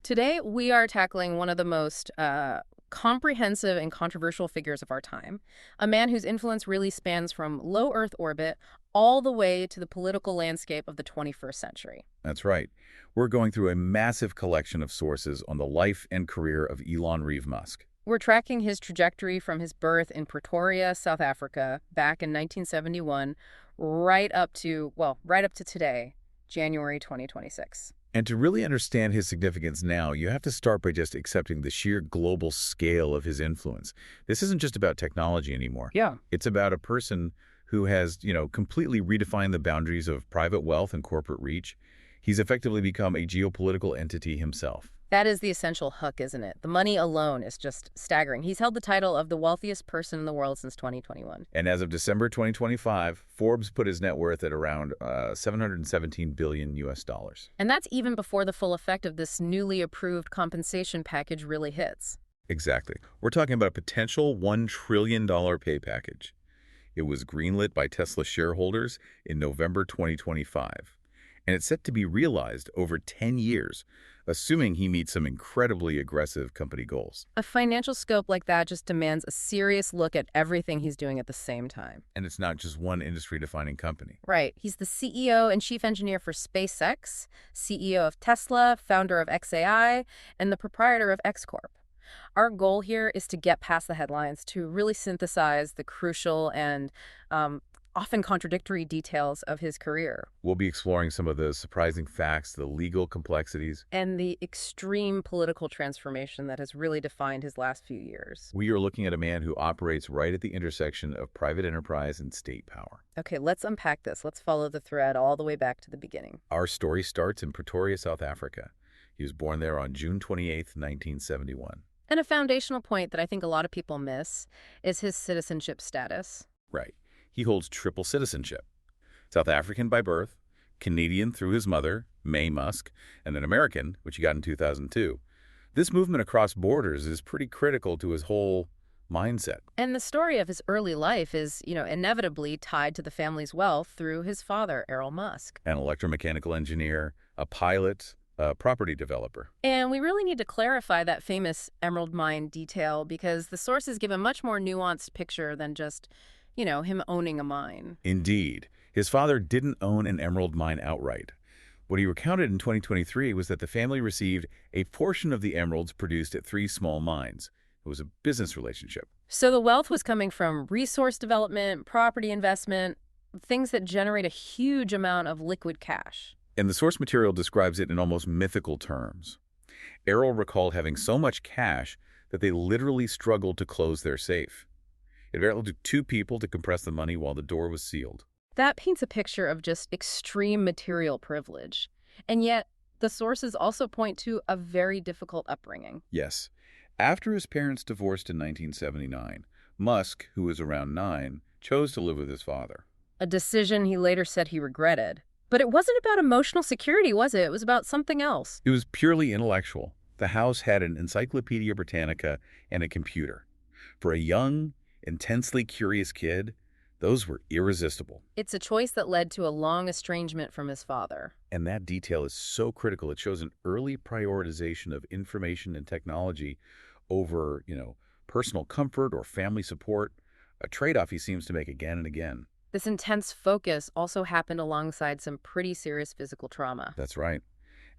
Today, we are tackling one of the most comprehensive and controversial figures of our time, a man whose influence really spans from low Earth orbit all the way to the political landscape of the 21st century. That's right. We're going through a massive collection of sources on the life and career of Elon Musk. We're tracking his trajectory from his birth in Pretoria, South Africa, back in 1971, right up to today, January 2026. And to really understand his significance now, you have to start by just accepting the sheer global scale of his influence. This isn't just about technology anymore. Yeah. It's about a person who has, completely redefined the boundaries of private wealth and corporate reach. He's effectively become a geopolitical entity himself. That is the essential hook, isn't it? The money alone is just staggering. He's held the title of the wealthiest person in the world since 2021. And as of December 2025, Forbes put his net worth at around 717 billion US dollars. And that's even before the full effect of this newly approved compensation package really hits. Exactly. We're talking about a potential $1 trillion pay package. It was greenlit by Tesla shareholders in November 2025. And it's set to be realized over 10 years, assuming he meets some incredibly aggressive company goals. A financial scope like that just demands a serious look at everything he's doing at the same time. And it's not just one industry-defining company. Right. He's the CEO and chief engineer for SpaceX, CEO of Tesla, founder of XAI, and the proprietor of X Corp. Our goal here is to get past the headlines, to really synthesize the crucial and often contradictory details of his career. We'll be exploring some of the surprising facts, the legal complexities, And the extreme political transformation that has really defined his last few years. We are looking at a man who operates right at the intersection of private enterprise and state power. Okay, let's unpack this. Let's follow the thread all the way back to the beginning. Our story starts in Pretoria, South Africa. He was born there on June 28, 1971. And a foundational point that I think a lot of people miss is his citizenship status. Right. He holds triple citizenship. South African by birth, Canadian through his mother, May Musk, and then American, which he got in 2002. This movement across borders is pretty critical to his whole mindset. And the story of his early life is, inevitably tied to the family's wealth through his father, Elon Musk. An electromechanical engineer, a pilot, a property developer. And we really need to clarify that famous emerald mine detail because the sources give a much more nuanced picture than just him owning a mine. Indeed. His father didn't own an emerald mine outright. What he recounted in 2023 was that the family received a portion of the emeralds produced at 3 small mines. It was a business relationship. So the wealth was coming from resource development, property investment, things that generate a huge amount of liquid cash. And the source material describes it in almost mythical terms. Errol recalled having so much cash that they literally struggled to close their safe. It took 2 people to compress the money while the door was sealed. That paints a picture of just extreme material privilege. And yet, the sources also point to a very difficult upbringing. Yes. After his parents divorced in 1979, Musk, who was around 9, chose to live with his father. A decision he later said he regretted. But it wasn't about emotional security, was it? It was about something else. It was purely intellectual. The house had an Encyclopedia Britannica and a computer. For a young, intensely curious kid, those were irresistible. It's a choice that led to a long estrangement from his father. And that detail is so critical. It shows an early prioritization of information and technology over, personal comfort or family support, a trade-off he seems to make again and again. This intense focus also happened alongside some pretty serious physical trauma. That's right.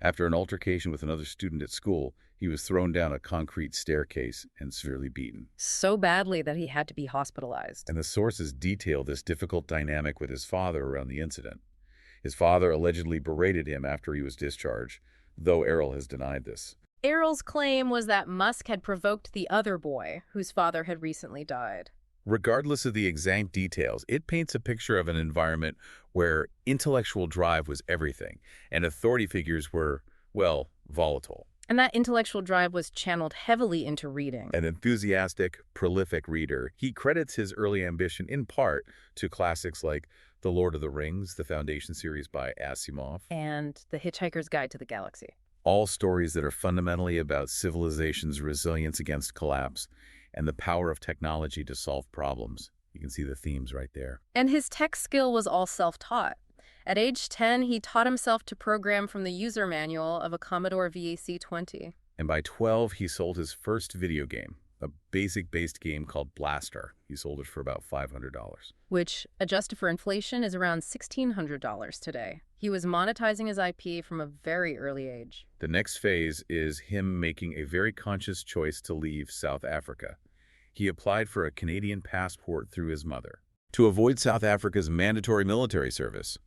After an altercation with another student at school, he was thrown down a concrete staircase and severely beaten. So badly that he had to be hospitalized. And the sources detail this difficult dynamic with his father around the incident. His father allegedly berated him after he was discharged, though Errol has denied this. Errol's claim was that Musk had provoked the other boy, whose father had recently died. Regardless of the exact details, it paints a picture of an environment where intellectual drive was everything, and authority figures were, volatile. And that intellectual drive was channeled heavily into reading. An enthusiastic, prolific reader, he credits his early ambition in part to classics like The Lord of the Rings, the Foundation series by Asimov, and The Hitchhiker's Guide to the Galaxy. All stories that are fundamentally about civilization's resilience against collapse and the power of technology to solve problems. You can see the themes right there. And his tech skill was all self-taught. At age 10, he taught himself to program from the user manual of a Commodore VAC-20. And by 12, he sold his first video game, a basic-based game called Blaster. He sold it for about $500. Which, adjusted for inflation, is around $1,600 today. He was monetizing his IP from a very early age. The next phase is him making a very conscious choice to leave South Africa. He applied for a Canadian passport through his mother. To avoid South Africa's mandatory military service,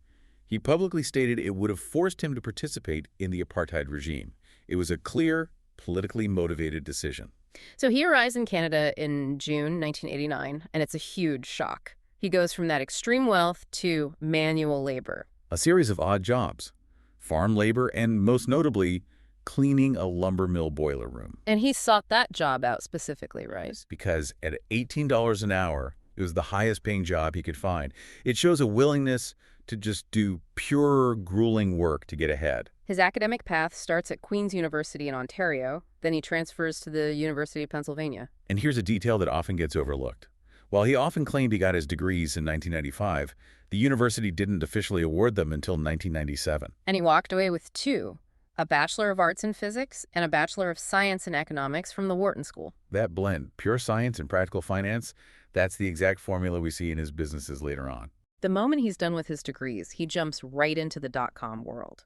he publicly stated it would have forced him to participate in the apartheid regime. It was a clear, politically motivated decision. So he arrives in Canada in June 1989, and it's a huge shock. He goes from that extreme wealth to manual labor. A series of odd jobs, farm labor, and most notably, cleaning a lumber mill boiler room. And he sought that job out specifically, right? Because at $18 an hour, it was the highest paying job he could find. It shows a willingness to just do pure, grueling work to get ahead. His academic path starts at Queen's University in Ontario, then he transfers to the University of Pennsylvania. And here's a detail that often gets overlooked. While he often claimed he got his degrees in 1995, the university didn't officially award them until 1997. And he walked away with two, a Bachelor of Arts in Physics and a Bachelor of Science in Economics from the Wharton School. That blend, pure science and practical finance, that's the exact formula we see in his businesses later on. The moment he's done with his degrees, he jumps right into the dot-com world.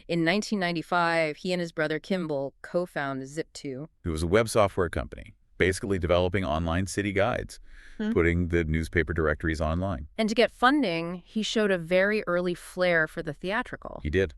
In 1995, he and his brother Kimball co-found Zip2. It was a web software company, basically developing online city guides, putting the newspaper directories online. And to get funding, he showed a very early flair for the theatrical. He did.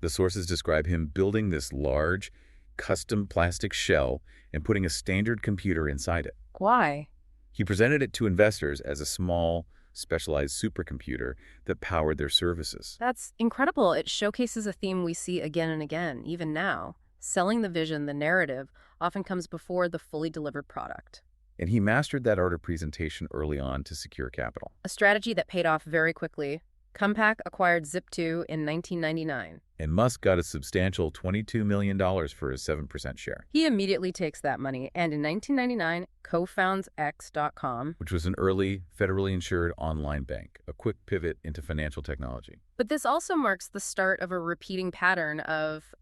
The sources describe him building this large, custom plastic shell and putting a standard computer inside it. Why? He presented it to investors as a small, specialized supercomputer that powered their services. That's incredible. It showcases a theme we see again and again, even now. Selling the vision, the narrative, often comes before the fully delivered product. And he mastered that art of presentation early on to secure capital. A strategy that paid off very quickly. Compaq acquired Zip2 in 1999. And Musk got a substantial $22 million for his 7% share. He immediately takes that money and in 1999 co-founds X.com. Which was an early, federally insured online bank, a quick pivot into financial technology. But this also marks the start of a repeating pattern of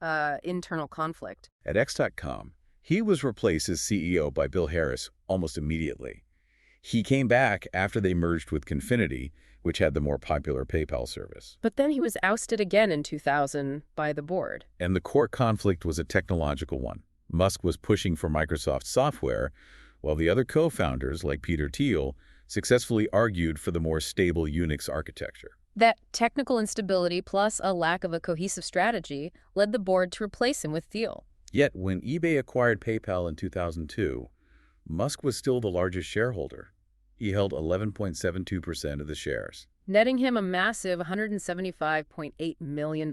internal conflict. At X.com, he was replaced as CEO by Bill Harris almost immediately. He came back after they merged with Confinity, which had the more popular PayPal service. But then he was ousted again in 2000 by the board. And the core conflict was a technological one. Musk was pushing for Microsoft software, while the other co-founders, like Peter Thiel, successfully argued for the more stable Unix architecture. That technical instability plus a lack of a cohesive strategy led the board to replace him with Thiel. Yet, when eBay acquired PayPal in 2002, Musk was still the largest shareholder. He held 11.72% of the shares, netting him a massive $175.8 million.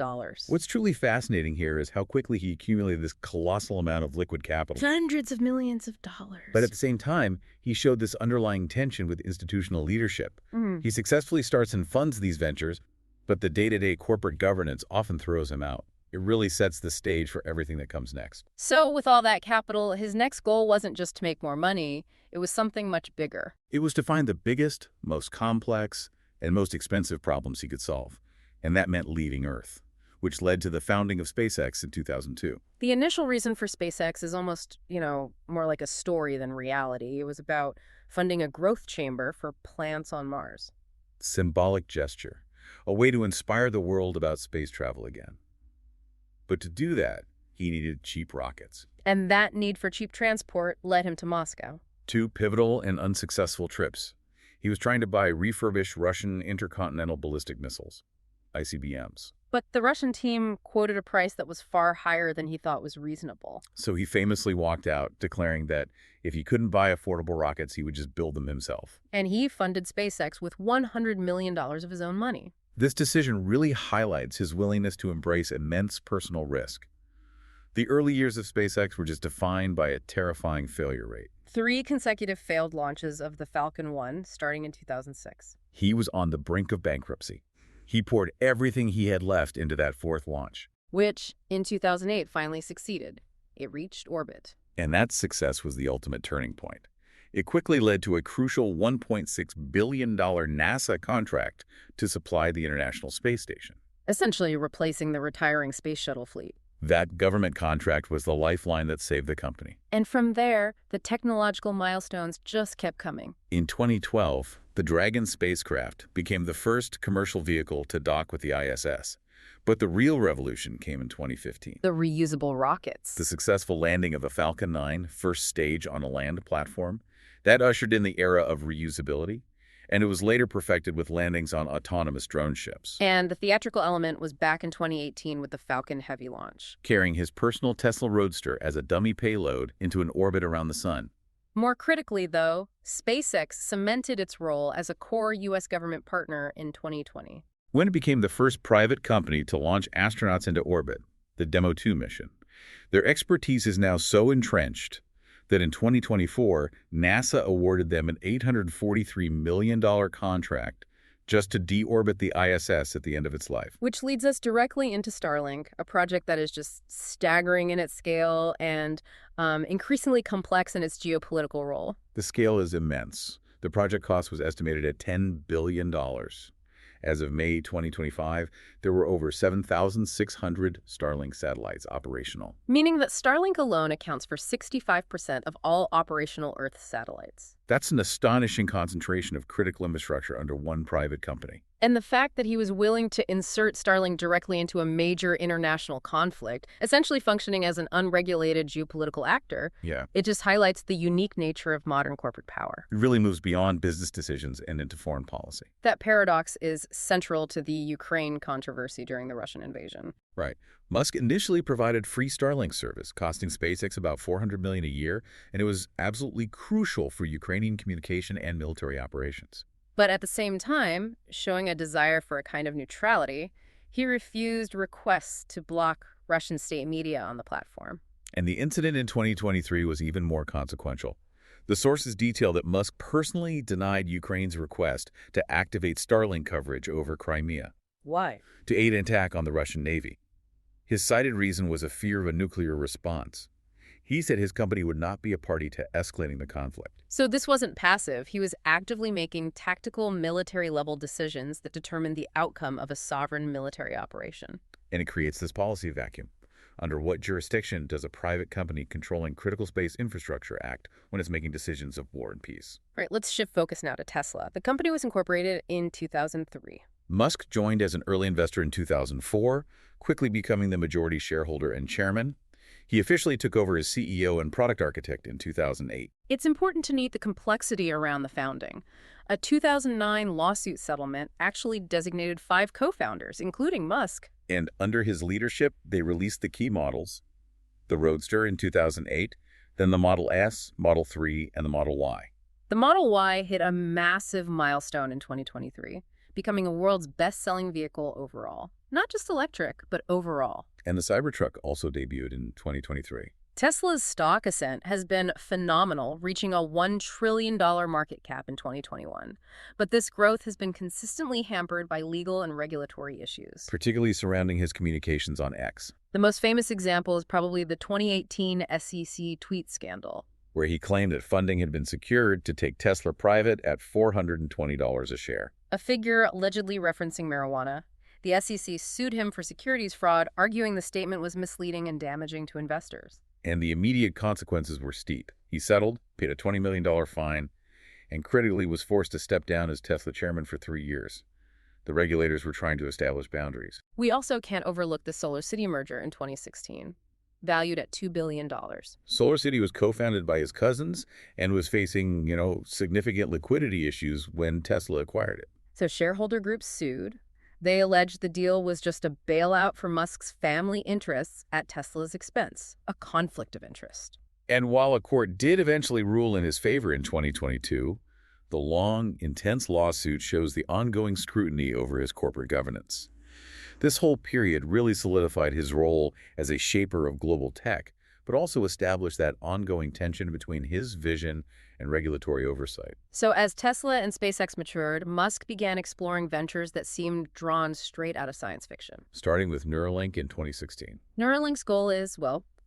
What's truly fascinating here is how quickly he accumulated this colossal amount of liquid capital. Hundreds of millions of dollars. But at the same time, he showed this underlying tension with institutional leadership. He successfully starts and funds these ventures, but the day-to-day corporate governance often throws him out. It really sets the stage for everything that comes next. So with all that capital, his next goal wasn't just to make more money. It was something much bigger. It was to find the biggest, most complex, and most expensive problems he could solve. And that meant leaving Earth, which led to the founding of SpaceX in 2002. The initial reason for SpaceX is almost, more like a story than reality. It was about funding a growth chamber for plants on Mars. Symbolic gesture, a way to inspire the world about space travel again. But to do that, he needed cheap rockets. And that need for cheap transport led him to Moscow. 2 pivotal and unsuccessful trips. He was trying to buy refurbished Russian intercontinental ballistic missiles, ICBMs. But the Russian team quoted a price that was far higher than he thought was reasonable. So he famously walked out, declaring that if he couldn't buy affordable rockets, he would just build them himself. And he funded SpaceX with $100 million of his own money. This decision really highlights his willingness to embrace immense personal risk. The early years of SpaceX were just defined by a terrifying failure rate. 3 consecutive failed launches of the Falcon 1, starting in 2006. He was on the brink of bankruptcy. He poured everything he had left into that 4th launch. Which, in 2008, finally succeeded. It reached orbit. And that success was the ultimate turning point. It quickly led to a crucial $1.6 billion NASA contract to supply the International Space Station. Essentially replacing the retiring space shuttle fleet. That government contract was the lifeline that saved the company. And from there, the technological milestones just kept coming. In 2012, the Dragon spacecraft became the first commercial vehicle to dock with the ISS. But the real revolution came in 2015. The reusable rockets. The successful landing of the Falcon 9, first stage on a land platform, that ushered in the era of reusability, and it was later perfected with landings on autonomous drone ships. And the theatrical element was back in 2018 with the Falcon Heavy launch. Carrying his personal Tesla Roadster as a dummy payload into an orbit around the sun. More critically, though, SpaceX cemented its role as a core U.S. government partner in 2020. When it became the first private company to launch astronauts into orbit, the Demo 2 mission, their expertise is now so entrenched that in 2024, NASA awarded them an $843 million contract just to deorbit the ISS at the end of its life. Which leads us directly into Starlink, a project that is just staggering in its scale and increasingly complex in its geopolitical role. The scale is immense. The project cost was estimated at $10 billion. As of May 2025, there were over 7,600 Starlink satellites operational. Meaning that Starlink alone accounts for 65% of all operational Earth satellites. That's an astonishing concentration of critical infrastructure under one private company. And the fact that he was willing to insert Starlink directly into a major international conflict, essentially functioning as an unregulated geopolitical actor, it just highlights the unique nature of modern corporate power. It really moves beyond business decisions and into foreign policy. That paradox is central to the Ukraine controversy during the Russian invasion. Right. Musk initially provided free Starlink service, costing SpaceX about $400 million a year, and it was absolutely crucial for Ukrainian communication and military operations. But at the same time, showing a desire for a kind of neutrality, he refused requests to block Russian state media on the platform. And the incident in 2023 was even more consequential. The sources detail that Musk personally denied Ukraine's request to activate Starlink coverage over Crimea. Why? To aid an attack on the Russian Navy. His cited reason was a fear of a nuclear response. He said his company would not be a party to escalating the conflict. So this wasn't passive. He was actively making tactical military-level decisions that determined the outcome of a sovereign military operation. And it creates this policy vacuum. Under what jurisdiction does a private company controlling critical space infrastructure act when it's making decisions of war and peace? Right, let's shift focus now to Tesla. The company was incorporated in 2003. Musk joined as an early investor in 2004, quickly becoming the majority shareholder and chairman. He officially took over as CEO and product architect in 2008. It's important to note the complexity around the founding. A 2009 lawsuit settlement actually designated 5 co-founders, including Musk. And under his leadership, they released the key models, the Roadster in 2008, then the Model S, Model 3, and the Model Y. The Model Y hit a massive milestone in 2023, becoming a world's best-selling vehicle overall. Not just electric, but overall. And the Cybertruck also debuted in 2023. Tesla's stock ascent has been phenomenal, reaching a $1 trillion market cap in 2021. But this growth has been consistently hampered by legal and regulatory issues, particularly surrounding his communications on X. The most famous example is probably the 2018 SEC tweet scandal, where he claimed that funding had been secured to take Tesla private at $420 a share. A figure allegedly referencing marijuana. The SEC sued him for securities fraud, arguing the statement was misleading and damaging to investors. And the immediate consequences were steep. He settled, paid a $20 million fine, and critically was forced to step down as Tesla chairman for 3 years. The regulators were trying to establish boundaries. We also can't overlook the SolarCity merger in 2016, valued at $2 billion. SolarCity was co-founded by his cousins and was facing, significant liquidity issues when Tesla acquired it. So shareholder groups sued. They alleged the deal was just a bailout for Musk's family interests at Tesla's expense, a conflict of interest. And while a court did eventually rule in his favor in 2022, the long, intense lawsuit shows the ongoing scrutiny over his corporate governance. This whole period really solidified his role as a shaper of global tech, but also established that ongoing tension between his vision and regulatory oversight. So as Tesla and SpaceX matured, Musk began exploring ventures that seemed drawn straight out of science fiction. Starting with Neuralink in 2016. Neuralink's goal is,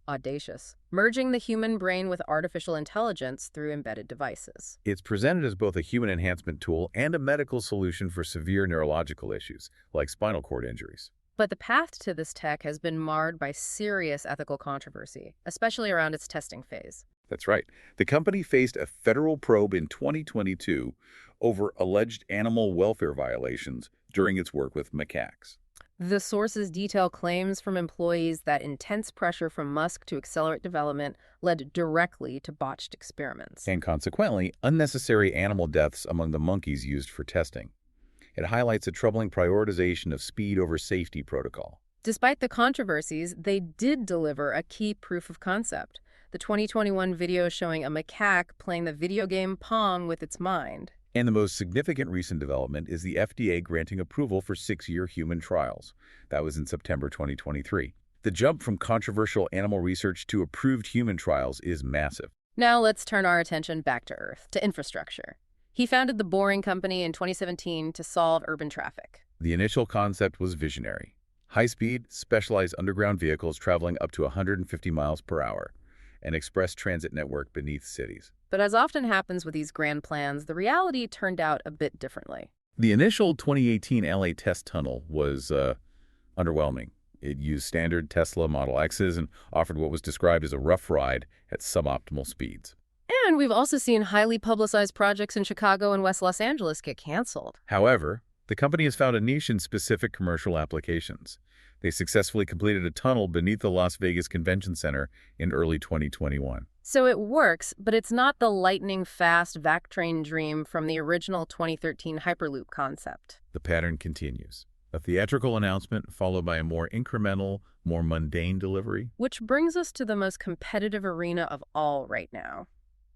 Audacious. Merging the human brain with artificial intelligence through embedded devices. It's presented as both a human enhancement tool and a medical solution for severe neurological issues, like spinal cord injuries. But the path to this tech has been marred by serious ethical controversy, especially around its testing phase. That's right. The company faced a federal probe in 2022 over alleged animal welfare violations during its work with macaques. The sources detail claims from employees that intense pressure from Musk to accelerate development led directly to botched experiments. And consequently, unnecessary animal deaths among the monkeys used for testing. It highlights a troubling prioritization of speed over safety protocol. Despite the controversies, they did deliver a key proof of concept. The 2021 video showing a macaque playing the video game Pong with its mind. And the most significant recent development is the FDA granting approval for 6-year human trials. That was in September 2023. The jump from controversial animal research to approved human trials is massive. Now let's turn our attention back to Earth, to infrastructure. He founded the Boring Company in 2017 to solve urban traffic. The initial concept was visionary. High-speed, specialized underground vehicles traveling up to 150 miles per hour. An express transit network beneath cities. But as often happens with these grand plans, the reality turned out a bit differently. The initial 2018 LA test tunnel was underwhelming. It used standard Tesla Model X's and offered what was described as a rough ride at suboptimal speeds. And we've also seen highly publicized projects in Chicago and West Los Angeles get canceled. However, the company has found a niche in specific commercial applications. They successfully completed a tunnel beneath the Las Vegas Convention Center in early 2021. So it works, but it's not the lightning-fast vac train dream from the original 2013 Hyperloop concept. The pattern continues. A theatrical announcement followed by a more incremental, more mundane delivery. Which brings us to the most competitive arena of all right now,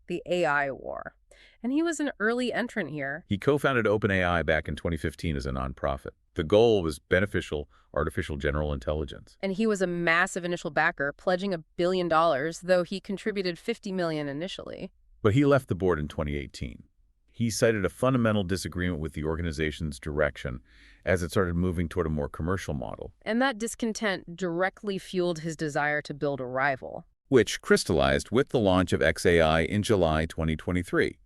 the AI war. And he was an early entrant here. He co-founded OpenAI back in 2015 as a nonprofit. The goal was beneficial artificial general intelligence. And he was a massive initial backer, pledging $1 billion, though he contributed $50 million initially. But he left the board in 2018. He cited a fundamental disagreement with the organization's direction as it started moving toward a more commercial model. And that discontent directly fueled his desire to build a rival. Which crystallized with the launch of xAI in July 2023,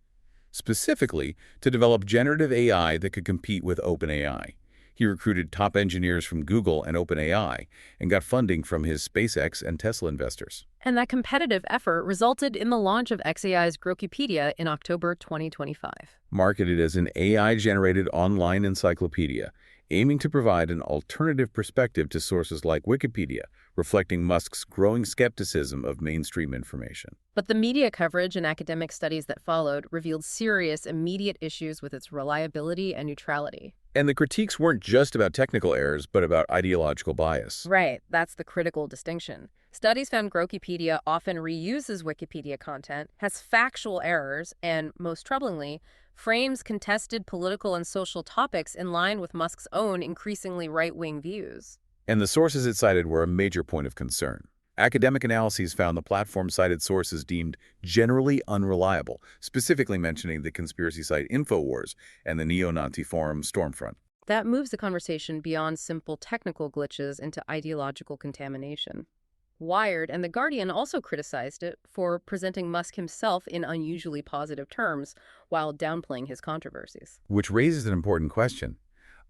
specifically to develop generative AI that could compete with OpenAI. He recruited top engineers from Google and OpenAI and got funding from his SpaceX and Tesla investors. And that competitive effort resulted in the launch of xAI's Grokipedia in October 2025. Marketed as an AI-generated online encyclopedia, aiming to provide an alternative perspective to sources like Wikipedia, reflecting Musk's growing skepticism of mainstream information. But the media coverage and academic studies that followed revealed serious, immediate issues with its reliability and neutrality. And the critiques weren't just about technical errors, but about ideological bias. Right, that's the critical distinction. Studies found Grokipedia often reuses Wikipedia content, has factual errors, and, most troublingly, frames contested political and social topics in line with Musk's own increasingly right-wing views. And the sources it cited were a major point of concern. Academic analyses found the platform cited sources deemed generally unreliable, specifically mentioning the conspiracy site InfoWars and the neo-Nazi forum Stormfront. That moves the conversation beyond simple technical glitches into ideological contamination. Wired and The Guardian also criticized it for presenting Musk himself in unusually positive terms while downplaying his controversies. Which raises an important question.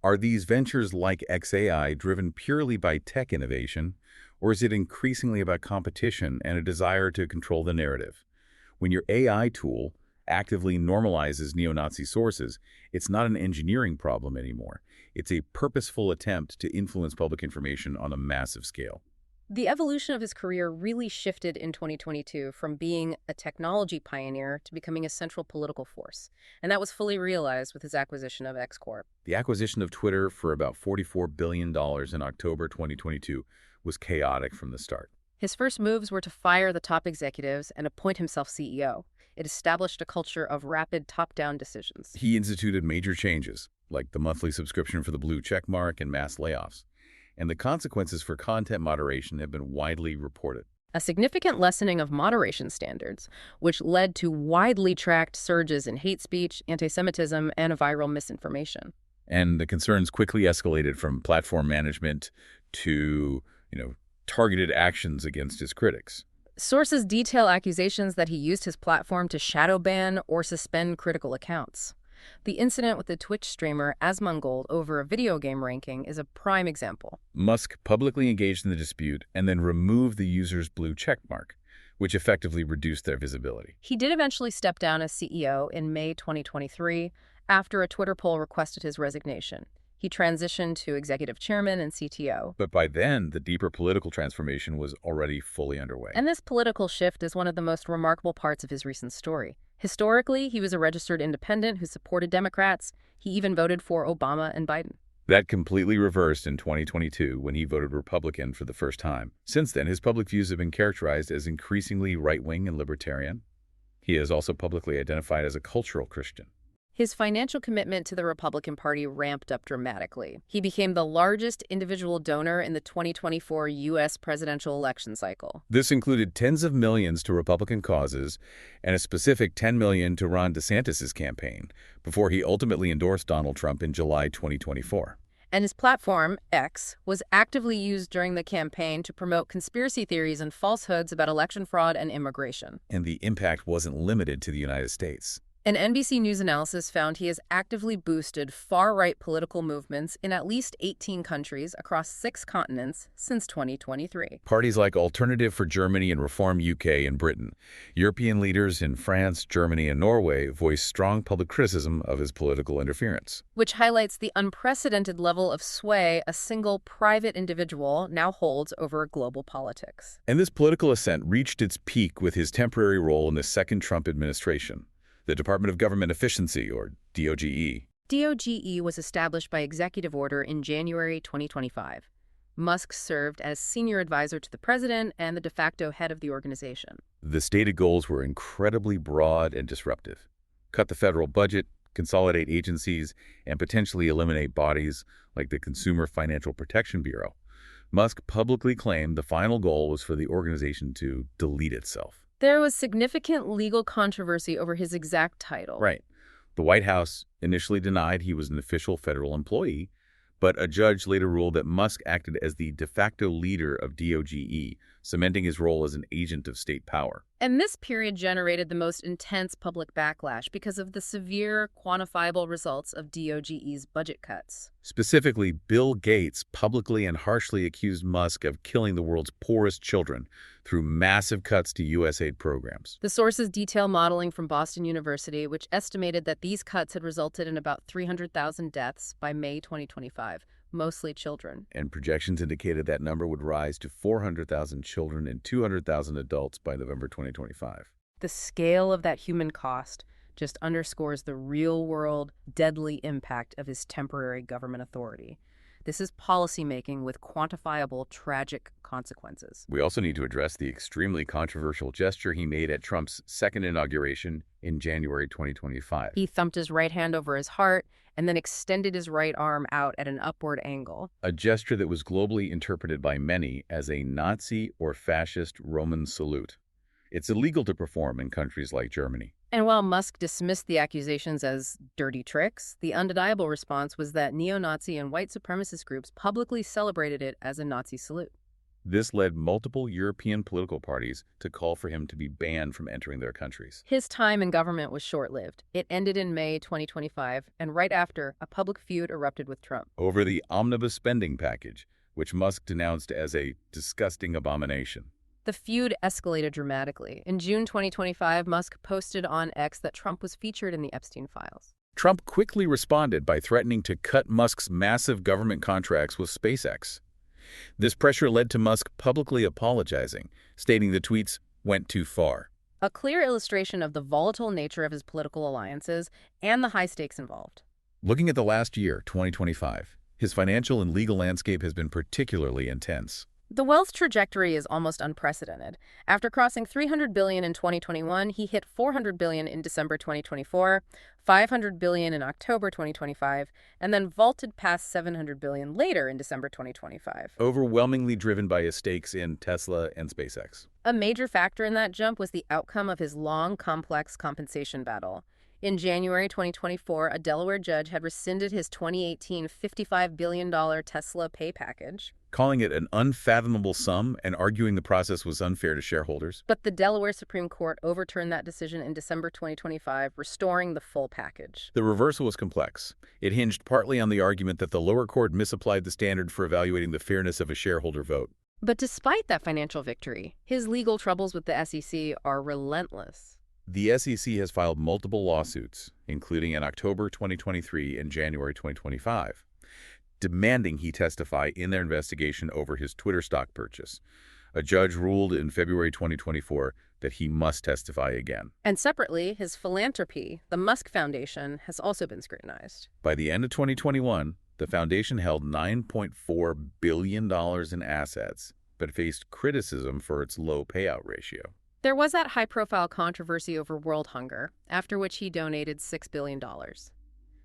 Are these ventures like xAI driven purely by tech innovation, or is it increasingly about competition and a desire to control the narrative? When your AI tool actively normalizes neo-Nazi sources, it's not an engineering problem anymore. It's a purposeful attempt to influence public information on a massive scale. The evolution of his career really shifted in 2022 from being a technology pioneer to becoming a central political force, and that was fully realized with his acquisition of X Corp. The acquisition of Twitter for about $44 billion in October 2022 was chaotic from the start. His first moves were to fire the top executives and appoint himself CEO. It established a culture of rapid top-down decisions. He instituted major changes, like the monthly subscription for the blue checkmark and mass layoffs. And the consequences for content moderation have been widely reported. A significant lessening of moderation standards, which led to widely tracked surges in hate speech, anti-Semitism, and viral misinformation. And the concerns quickly escalated from platform management to, targeted actions against his critics. Sources detail accusations that he used his platform to shadow ban or suspend critical accounts. The incident with the Twitch streamer Asmongold over a video game ranking is a prime example. Musk publicly engaged in the dispute and then removed the user's blue checkmark, which effectively reduced their visibility. He did eventually step down as CEO in May 2023 after a Twitter poll requested his resignation. He transitioned to executive chairman and CTO. But by then, the deeper political transformation was already fully underway. And this political shift is one of the most remarkable parts of his recent story. Historically, he was a registered independent who supported Democrats. He even voted for Obama and Biden. That completely reversed in 2022 when he voted Republican for the first time. Since then, his public views have been characterized as increasingly right-wing and libertarian. He is also publicly identified as a cultural Christian. His financial commitment to the Republican Party ramped up dramatically. He became the largest individual donor in the 2024 U.S. presidential election cycle. This included tens of millions to Republican causes and a specific $10 million to Ron DeSantis' campaign, before he ultimately endorsed Donald Trump in July 2024. And his platform, X, was actively used during the campaign to promote conspiracy theories and falsehoods about election fraud and immigration. And the impact wasn't limited to the United States. An NBC News analysis found he has actively boosted far-right political movements in at least 18 countries across 6 continents since 2023. Parties like Alternative for Germany and Reform UK and Britain, European leaders in France, Germany, and Norway voiced strong public criticism of his political interference. Which highlights the unprecedented level of sway a single private individual now holds over global politics. And this political ascent reached its peak with his temporary role in the second Trump administration. The Department of Government Efficiency, or DOGE. DOGE was established by executive order in January 2025. Musk served as senior advisor to the president and the de facto head of the organization. The stated goals were incredibly broad and disruptive. Cut the federal budget, consolidate agencies, and potentially eliminate bodies like the Consumer Financial Protection Bureau. Musk publicly claimed the final goal was for the organization to delete itself. There was significant legal controversy over his exact title. Right. The White House initially denied he was an official federal employee, but a judge later ruled that Musk acted as the de facto leader of DOGE, cementing his role as an agent of state power. And this period generated the most intense public backlash because of the severe, quantifiable results of DOGE's budget cuts. Specifically, Bill Gates publicly and harshly accused Musk of killing the world's poorest children through massive cuts to U.S. aid programs. The sources detail modeling from Boston University, which estimated that these cuts had resulted in about 300,000 deaths by May 2025, mostly children. And projections indicated that number would rise to 400,000 children and 200,000 adults by November 2025. The scale of that human cost just underscores the real-world, deadly impact of his temporary government authority. This is policymaking with quantifiable, tragic consequences. We also need to address the extremely controversial gesture he made at Trump's second inauguration in January 2025. He thumped his right hand over his heart and then extended his right arm out at an upward angle. A gesture that was globally interpreted by many as a Nazi or fascist Roman salute. It's illegal to perform in countries like Germany. And while Musk dismissed the accusations as dirty tricks, the undeniable response was that neo-Nazi and white supremacist groups publicly celebrated it as a Nazi salute. This led multiple European political parties to call for him to be banned from entering their countries. His time in government was short-lived. It ended in May 2025, and right after, a public feud erupted with Trump over the omnibus spending package, which Musk denounced as a disgusting abomination. The feud escalated dramatically. In June 2025, Musk posted on X that Trump was featured in the Epstein files. Trump quickly responded by threatening to cut Musk's massive government contracts with SpaceX. This pressure led to Musk publicly apologizing, stating the tweets went too far. A clear illustration of the volatile nature of his political alliances and the high stakes involved. Looking at the last year, 2025, his financial and legal landscape has been particularly intense. The wealth trajectory is almost unprecedented. After crossing $300 billion in 2021, he hit $400 billion in December 2024, $500 billion in October 2025, and then vaulted past $700 billion later in December 2025. Overwhelmingly driven by his stakes in Tesla and SpaceX. A major factor in that jump was the outcome of his long, complex compensation battle. In January 2024, a Delaware judge had rescinded his 2018 $55 billion Tesla pay package. calling it an unfathomable sum and arguing the process was unfair to shareholders. But the Delaware Supreme Court overturned that decision in December 2025, restoring the full package. The reversal was complex. It hinged partly on the argument that the lower court misapplied the standard for evaluating the fairness of a shareholder vote. But despite that financial victory, his legal troubles with the SEC are relentless. The SEC has filed multiple lawsuits, including in October 2023 and January 2025, demanding he testify in their investigation over his Twitter stock purchase. A judge ruled in February 2024 that he must testify again. And separately, his philanthropy, the Musk Foundation, has also been scrutinized. By the end of 2021, the foundation held $9.4 billion in assets, but faced criticism for its low payout ratio. There was that high-profile controversy over world hunger, after which he donated $6 billion.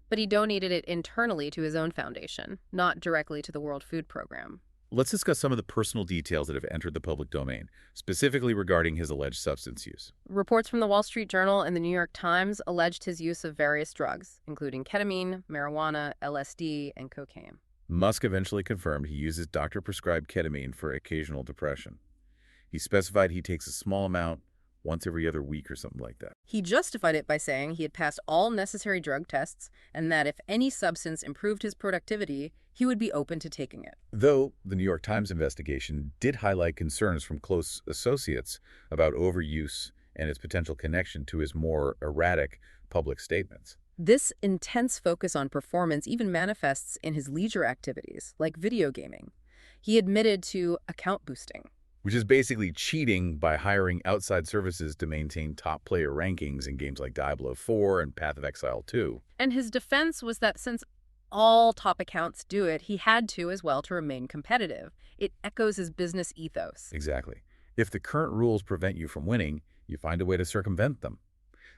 But he donated it internally to his own foundation, not directly to the World Food Program. Let's discuss some of the personal details that have entered the public domain, specifically regarding his alleged substance use. Reports from the Wall Street Journal and the New York Times alleged his use of various drugs, including ketamine, marijuana, LSD, and cocaine. Musk eventually confirmed he uses doctor-prescribed ketamine for occasional depression. He specified he takes a small amount once every other week or something like that. He justified it by saying he had passed all necessary drug tests and that if any substance improved his productivity, he would be open to taking it. Though the New York Times investigation did highlight concerns from close associates about overuse and its potential connection to his more erratic public statements. This intense focus on performance even manifests in his leisure activities, like video gaming. He admitted to account boosting, which is basically cheating by hiring outside services to maintain top player rankings in games like Diablo 4 and Path of Exile 2. And his defense was that since all top accounts do it, he had to as well to remain competitive. It echoes his business ethos. Exactly. If the current rules prevent you from winning, you find a way to circumvent them.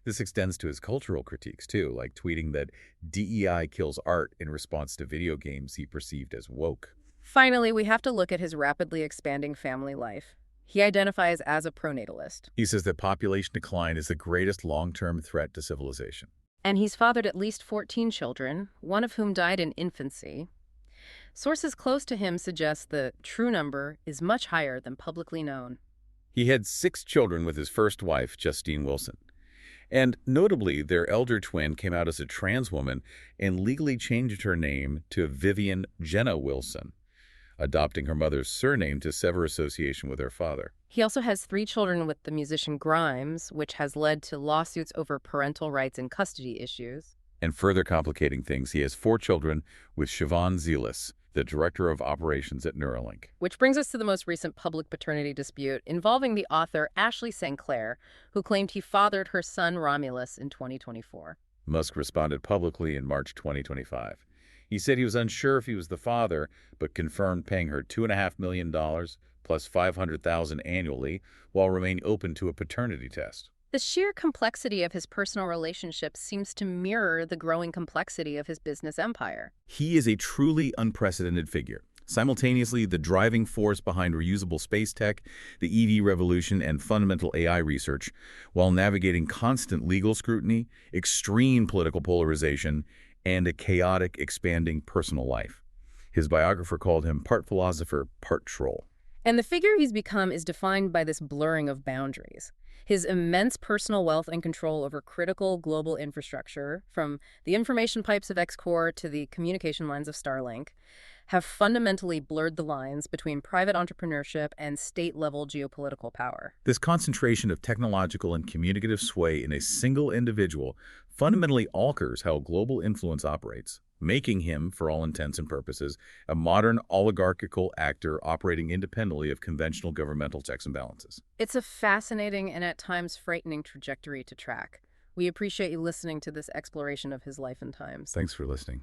This extends to his cultural critiques, too, like tweeting that DEI kills art in response to video games he perceived as woke. Finally, we have to look at his rapidly expanding family life. He identifies as a pronatalist. He says that population decline is the greatest long-term threat to civilization. And he's fathered at least 14 children, one of whom died in infancy. Sources close to him suggest the true number is much higher than publicly known. He had 6 children with his first wife, Justine Wilson. And notably, their elder twin came out as a trans woman and legally changed her name to Vivian Jenna Wilson, adopting her mother's surname to sever association with her father. He also has 3 children with the musician Grimes, which has led to lawsuits over parental rights and custody issues. And further complicating things, he has 4 children with Siobhan Zelis, the director of operations at Neuralink. Which brings us to the most recent public paternity dispute involving the author Ashley St. Clair, who claimed he fathered her son Romulus in 2024. Musk responded publicly in March 2025. He said he was unsure if he was the father, but confirmed paying her $2.5 million plus $500,000 annually while remaining open to a paternity test. The sheer complexity of his personal relationships seems to mirror the growing complexity of his business empire. He is a truly unprecedented figure. Simultaneously, the driving force behind reusable space tech, the EV revolution, and fundamental AI research, while navigating constant legal scrutiny, extreme political polarization, and a chaotic, expanding personal life. His biographer called him part philosopher, part troll. And the figure he's become is defined by this blurring of boundaries. His immense personal wealth and control over critical global infrastructure, from the information pipes of X-Core to the communication lines of Starlink, have fundamentally blurred the lines between private entrepreneurship and state-level geopolitical power. This concentration of technological and communicative sway in a single individual fundamentally alters how global influence operates, making him, for all intents and purposes, a modern oligarchical actor operating independently of conventional governmental checks and balances. It's a fascinating and at times frightening trajectory to track. We appreciate you listening to this exploration of his life and times. Thanks for listening.